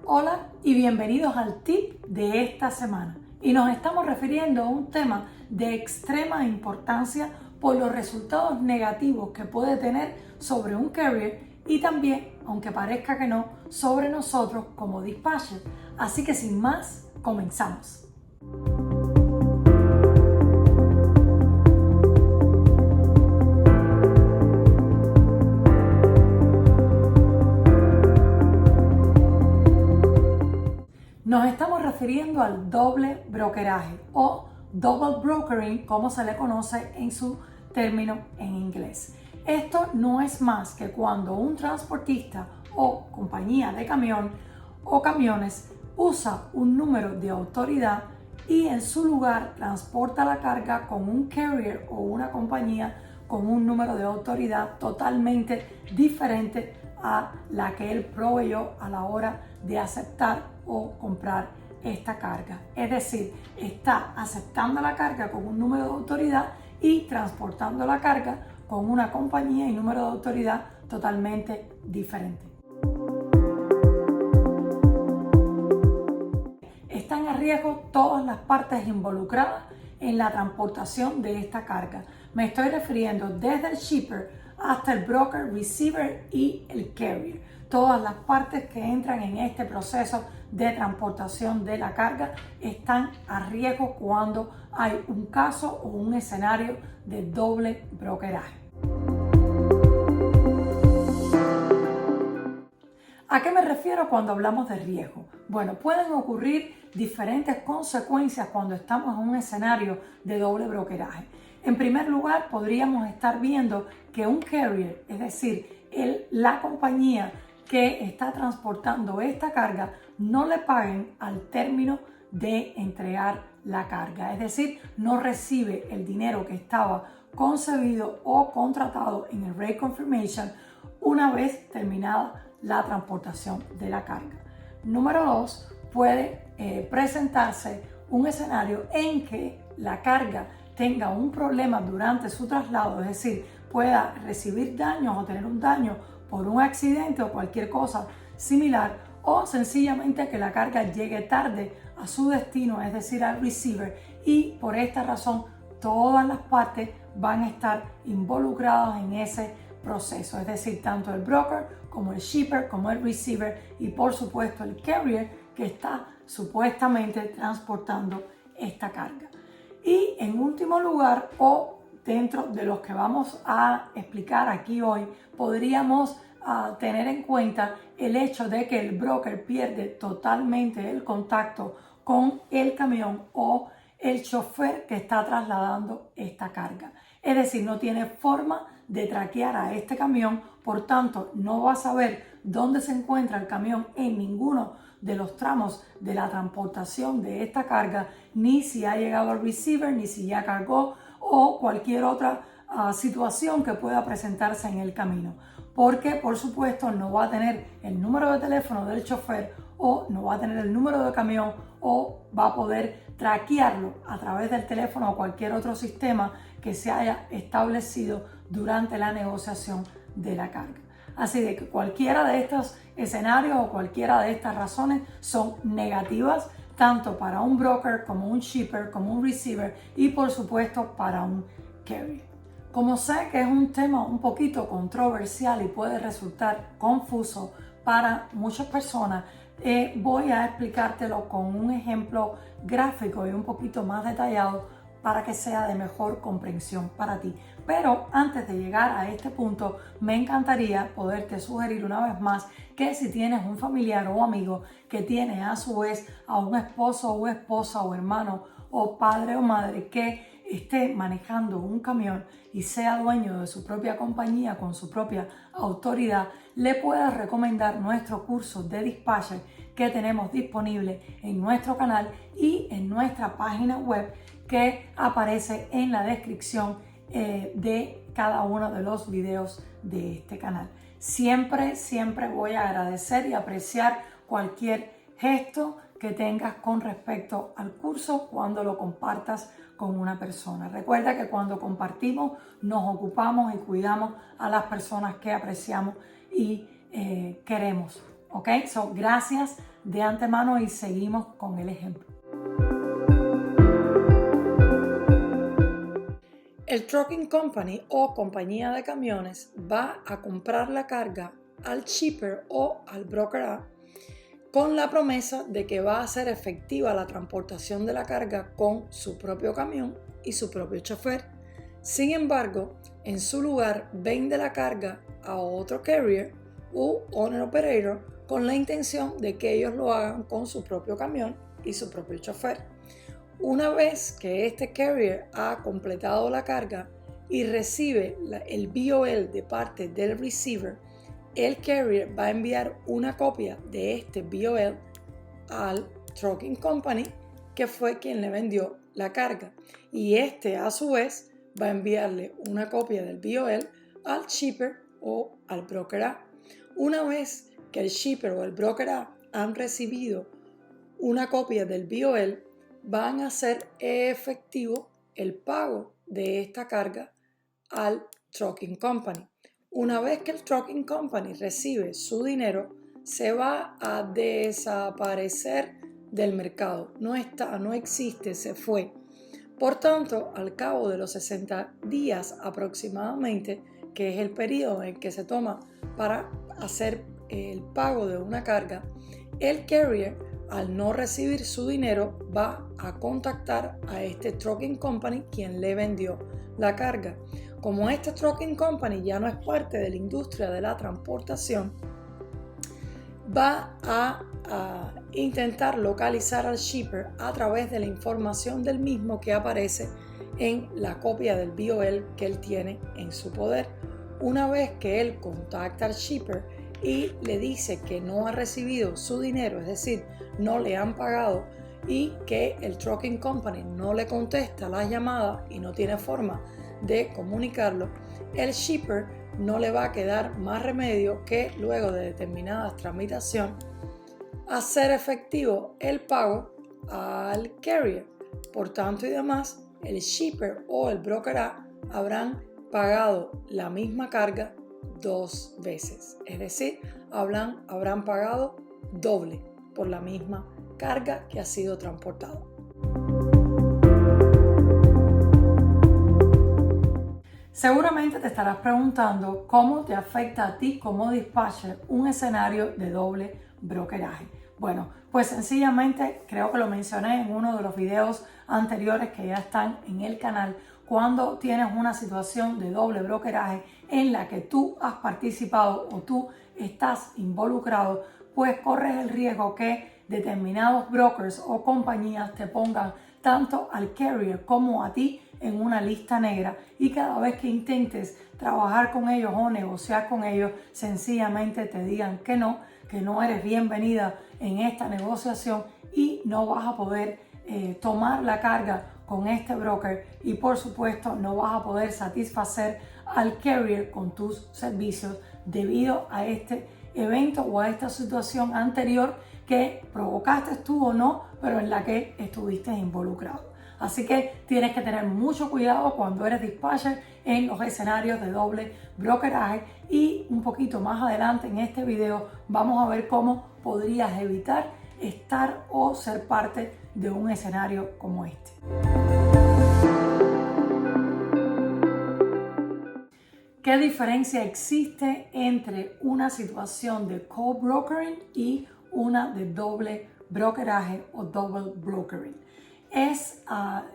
Hola y bienvenidos al tip de esta semana. Y nos estamos refiriendo a un tema de extrema importancia por los resultados negativos que puede tener sobre un carrier y también, aunque parezca que no, sobre nosotros como dispatcher. Así que sin más, comenzamos. Nos estamos refiriendo al doble brokeraje o double brokering, como se le conoce en su término en inglés. Esto no es más que cuando un transportista o compañía de camión o camiones usa un número de autoridad y en su lugar transporta la carga con un carrier o una compañía con un número de autoridad totalmente diferente a la que él proveyó a la hora de aceptar o comprar esta carga. Es decir, está aceptando la carga con un número de autoridad y transportando la carga con una compañía y número de autoridad totalmente diferente. Están a riesgo todas las partes involucradas en la transportación de esta carga. Me estoy refiriendo desde el shipper hasta el broker, receiver y el carrier. Todas las partes que entran en este proceso de transportación de la carga están a riesgo cuando hay un caso o un escenario de doble brokeraje. ¿A qué me refiero cuando hablamos de riesgo? Bueno, pueden ocurrir diferentes consecuencias cuando estamos en un escenario de doble brokeraje. En primer lugar, podríamos estar viendo que un carrier, es decir, la compañía que está transportando esta carga, no le paguen al término de entregar la carga. Es decir, no recibe el dinero que estaba concebido o contratado en el rate confirmation una vez terminada la transportación de la carga. Número 2, puede presentarse un escenario en que la carga tenga un problema durante su traslado, es decir, pueda recibir daños o tener un daño por un accidente o cualquier cosa similar, o sencillamente que la carga llegue tarde a su destino, es decir, al receiver, y por esta razón todas las partes van a estar involucradas en ese proceso, es decir, tanto el broker como el shipper, como el receiver y por supuesto el carrier que está supuestamente transportando esta carga. Y en último lugar, o dentro de los que vamos a explicar aquí hoy, podríamos tener en cuenta el hecho de que el broker pierde totalmente el contacto con el camión o el chofer que está trasladando esta carga. Es decir, no tiene forma de traquear a este camión, por tanto no va a saber dónde se encuentra el camión en ninguno de los tramos de la transportación de esta carga, ni si ha llegado al receiver, ni si ya cargó o cualquier otra situación que pueda presentarse en el camino, porque por supuesto no va a tener el número de teléfono del chofer o no va a tener el número de camión o va a poder traquearlo a través del teléfono o cualquier otro sistema que se haya establecido durante la negociación de la carga. Así de que cualquiera de estos escenarios o cualquiera de estas razones son negativas tanto para un broker como un shipper, como un receiver y por supuesto para un carrier. Como sé que es un tema un poquito controversial y puede resultar confuso para muchas personas, voy a explicártelo con un ejemplo gráfico y un poquito más detallado para que sea de mejor comprensión para ti. Pero antes de llegar a este punto, me encantaría poderte sugerir una vez más que si tienes un familiar o amigo que tiene a su vez a un esposo o esposa o hermano o padre o madre que esté manejando un camión y sea dueño de su propia compañía con su propia autoridad, le puedas recomendar nuestro curso de dispatcher que tenemos disponible en nuestro canal y en nuestra página web que aparece en la descripción de cada uno de los videos de este canal. Siempre voy a agradecer y apreciar cualquier gesto que tengas con respecto al curso cuando lo compartas con una persona. Recuerda que cuando compartimos nos ocupamos y cuidamos a las personas que apreciamos y queremos. ¿Ok? So, gracias de antemano y seguimos con el ejemplo. El trucking company o compañía de camiones va a comprar la carga al shipper o al broker A con la promesa de que va a ser efectiva la transportación de la carga con su propio camión y su propio chofer. Sin embargo, en su lugar vende la carga a otro carrier u owner operator con la intención de que ellos lo hagan con su propio camión y su propio chofer. Una vez que este carrier ha completado la carga y recibe el BOL de parte del receiver, el carrier va a enviar una copia de este BOL al trucking company que fue quien le vendió la carga, y este a su vez va a enviarle una copia del BOL al shipper o al broker A. Una vez que el shipper o el broker A han recibido una copia del BOL, van a hacer efectivo el pago de esta carga al trucking company. Una vez que el trucking company recibe su dinero, se va a desaparecer del mercado. No está, no existe, se fue. Por tanto, al cabo de los 60 días aproximadamente, que es el periodo en que se toma para hacer el pago de una carga, el carrier, al no recibir su dinero, va a contactar a este trucking company quien le vendió la carga. Como este trucking company ya no es parte de la industria de la transportación, va a intentar localizar al shipper a través de la información del mismo que aparece en la copia del BOL que él tiene en su poder. Una vez que él contacta al shipper y le dice que no ha recibido su dinero, es decir, no le han pagado, y que el trucking company no le contesta las llamadas y no tiene forma de comunicarlo, el shipper no le va a quedar más remedio que, luego de determinadas tramitación, hacer efectivo el pago al carrier. Por tanto y demás, el shipper o el broker A habrán pagado la misma carga 2 veces, es decir, habrán pagado doble por la misma carga que ha sido transportada. Seguramente te estarás preguntando cómo te afecta a ti como dispatcher un escenario de doble brokeraje. Bueno, pues sencillamente creo que lo mencioné en uno de los videos anteriores que ya están en el canal. Cuando tienes una situación de doble brokeraje en la que tú has participado o tú estás involucrado, pues corres el riesgo que determinados brokers o compañías te pongan tanto al carrier como a ti en una lista negra, y cada vez que intentes trabajar con ellos o negociar con ellos, sencillamente te digan que no eres bienvenida en esta negociación y no vas a poder tomar la carga con este broker, y por supuesto no vas a poder satisfacer al carrier con tus servicios debido a este evento o a esta situación anterior que provocaste tú o no, pero en la que estuviste involucrado. Así que tienes que tener mucho cuidado cuando eres dispatcher en los escenarios de doble brokeraje, y un poquito más adelante en este video vamos a ver cómo podrías evitar estar o ser parte de un escenario como este. ¿Qué diferencia existe entre una situación de co-brokering y una de doble brokeraje o double brokering?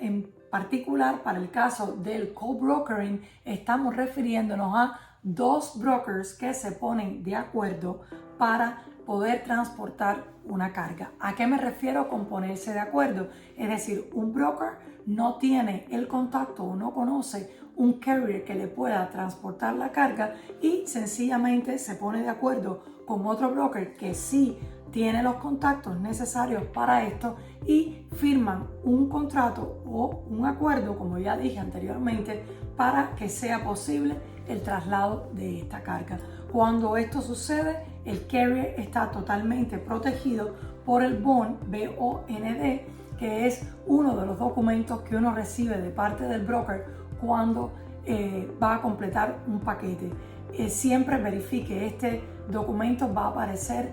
En particular, para el caso del co-brokering, estamos refiriéndonos a dos brokers que se ponen de acuerdo para poder transportar una carga. ¿A qué me refiero con ponerse de acuerdo? Es decir, un broker no tiene el contacto o no conoce un carrier que le pueda transportar la carga y sencillamente se pone de acuerdo con otro broker que sí tiene los contactos necesarios para esto y firman un contrato o un acuerdo, como ya dije anteriormente, para que sea posible el traslado de esta carga. Cuando esto sucede, el carrier está totalmente protegido por el bond, B-O-N-D, que es uno de los documentos que uno recibe de parte del broker cuando va a completar un paquete. siempre verifique este documento va a aparecer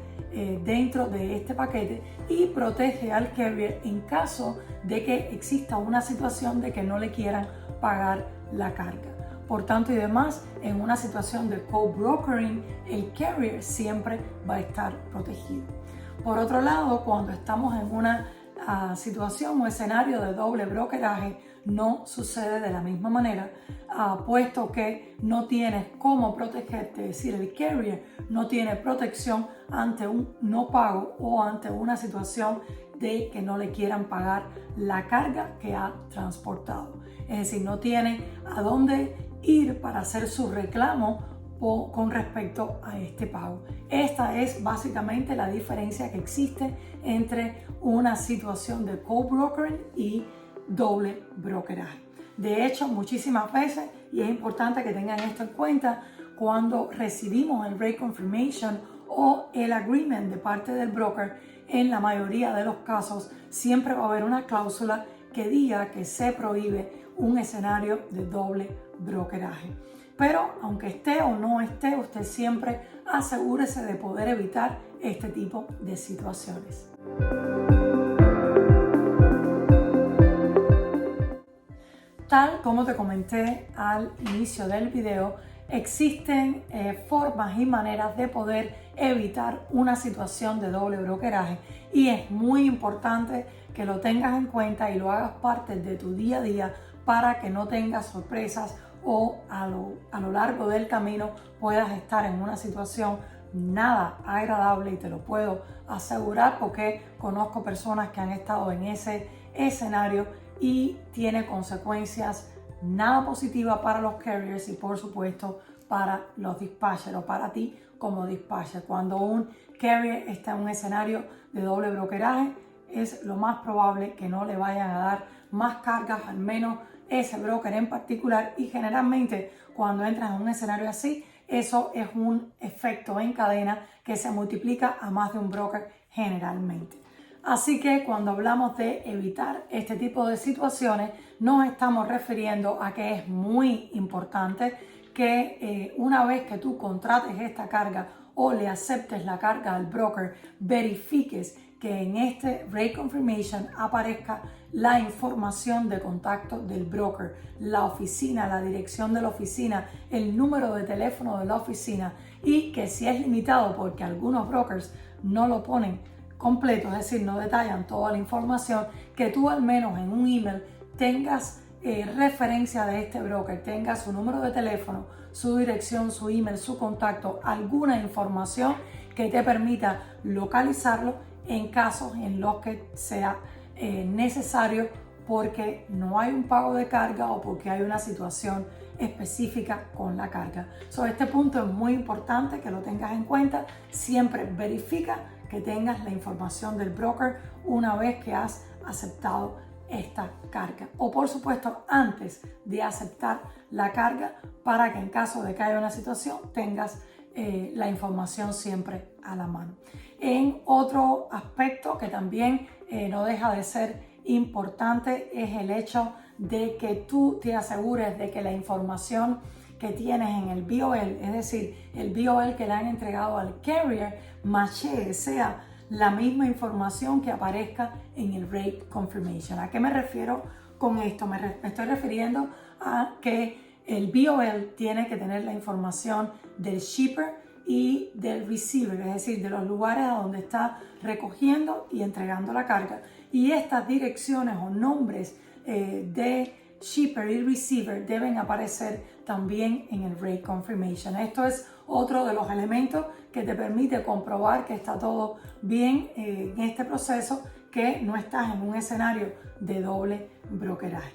dentro de este paquete y protege al carrier en caso de que exista una situación de que no le quieran pagar la carga. Por tanto y demás, en una situación de co-brokering, el carrier siempre va a estar protegido. Por otro lado, cuando estamos en una situación o escenario de doble brokeraje, no sucede de la misma manera, puesto que no tienes cómo protegerte, es decir, el carrier no tiene protección ante un no pago o ante una situación de que no le quieran pagar la carga que ha transportado. Es decir, no tiene a dónde ir para hacer su reclamo con respecto a este pago. Esta es básicamente la diferencia que existe entre una situación de co-brokering y doble brokeraje. De hecho, muchísimas veces, y es importante que tengan esto en cuenta, cuando recibimos el rate confirmation o el agreement de parte del broker, en la mayoría de los casos siempre va a haber una cláusula que diga que se prohíbe un escenario de doble brokeraje. Pero aunque esté o no esté, usted siempre asegúrese de poder evitar este tipo de situaciones. Tal como te comenté al inicio del video, existen formas y maneras de poder evitar una situación de doble brokeraje y es muy importante que lo tengas en cuenta y lo hagas parte de tu día a día para que no tengas sorpresas o a lo largo del camino puedas estar en una situación nada agradable, y te lo puedo asegurar porque conozco personas que han estado en ese escenario y tiene consecuencias nada positivas para los carriers y por supuesto para los dispatchers o para ti como dispatcher. Cuando un carrier está en un escenario de doble brokeraje, es lo más probable que no le vayan a dar más cargas, al menos ese broker en particular, y generalmente cuando entras en un escenario así, eso es un efecto en cadena que se multiplica a más de un broker generalmente. Así que cuando hablamos de evitar este tipo de situaciones, nos estamos refiriendo a que es muy importante que una vez que tú contrates esta carga o le aceptes la carga al broker, verifiques que en este rate confirmation aparezca la información de contacto del broker, la oficina, la dirección de la oficina, el número de teléfono de la oficina, y que si es limitado, porque algunos brokers no lo ponen completo, es decir, no detallan toda la información, que tú al menos en un email tengas referencia de este broker, tengas su número de teléfono, su dirección, su email, su contacto, alguna información que te permita localizarlo en casos en los que sea necesario porque no hay un pago de carga o porque hay una situación específica con la carga. Este punto es muy importante que lo tengas en cuenta. Siempre verifica que tengas la información del broker una vez que has aceptado esta carga, o por supuesto antes de aceptar la carga, para que en caso de que haya una situación tengas la información siempre a la mano. En otro aspecto que también no deja de ser importante es el hecho de que tú te asegures de que la información que tienes en el BOL, es decir, el BOL que le han entregado al carrier, matche, sea la misma información que aparezca en el rate confirmation. ¿A qué me refiero con esto? Me estoy refiriendo a que el BOL tiene que tener la información del shipper y del receiver, es decir, de los lugares a donde está recogiendo y entregando la carga. Y estas direcciones o nombres de shipper y receiver deben aparecer también en el rate confirmation. Esto es otro de los elementos que te permite comprobar que está todo bien en este proceso, que no estás en un escenario de doble brokeraje.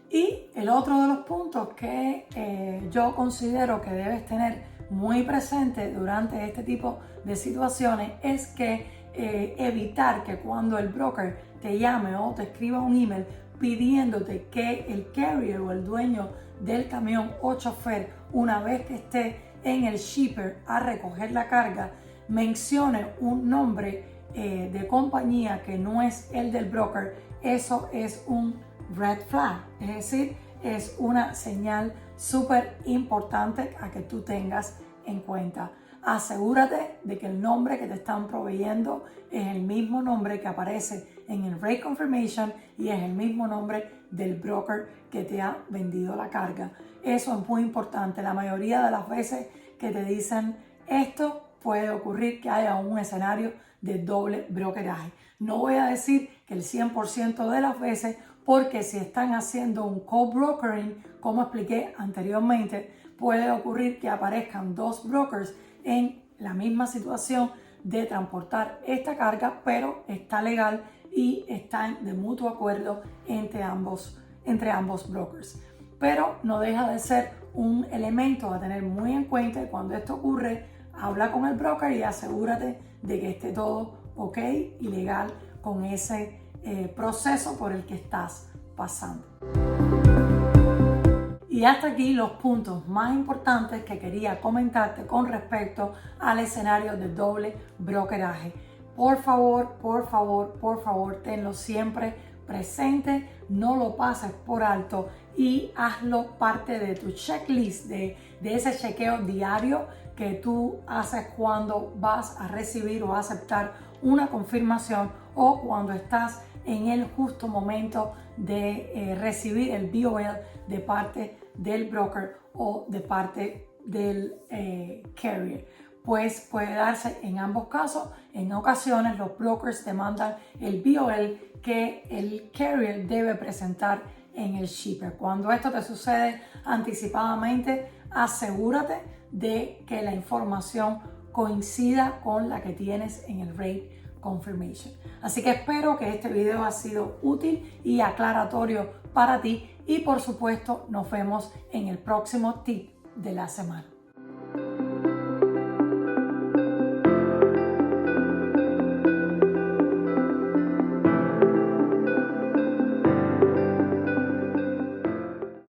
Y el otro de los puntos que yo considero que debes tener muy presente durante este tipo de situaciones es que evitar que cuando el broker te llame o te escriba un email pidiéndote que el carrier o el dueño del camión o chofer, una vez que esté en el shipper a recoger la carga, mencione un nombre de compañía que no es el del broker, eso es un red flag, es decir, es una señal súper importante a que tú tengas en cuenta. Asegúrate de que el nombre que te están proveyendo es el mismo nombre que aparece en el Rate Confirmation y es el mismo nombre del broker que te ha vendido la carga. Eso es muy importante. La mayoría de las veces que te dicen esto, puede ocurrir que haya un escenario de doble brokeraje. No voy a decir que el 100% de las veces, porque si están haciendo un co-brokering, como expliqué anteriormente, puede ocurrir que aparezcan dos brokers en la misma situación de transportar esta carga, pero está legal y están de mutuo acuerdo entre ambos brokers. Pero no deja de ser un elemento a tener muy en cuenta y cuando esto ocurre, habla con el broker y asegúrate de que esté todo ok y legal con ese proceso por el que estás pasando. Y hasta aquí los puntos más importantes que quería comentarte con respecto al escenario de doble brokeraje. Por favor, tenlo siempre presente, no lo pases por alto y hazlo parte de tu checklist, de ese chequeo diario que tú haces cuando vas a recibir o aceptar una confirmación o cuando estás en el justo momento de recibir el BOL de parte del broker o de parte del carrier. Pues puede darse en ambos casos. En ocasiones los brokers te mandan el BOL que el carrier debe presentar en el shipper. Cuando esto te sucede anticipadamente, asegúrate de que la información coincida con la que tienes en el Rate Confirmation. Así que espero que este video haya sido útil y aclaratorio para ti y por supuesto nos vemos en el próximo tip de la semana.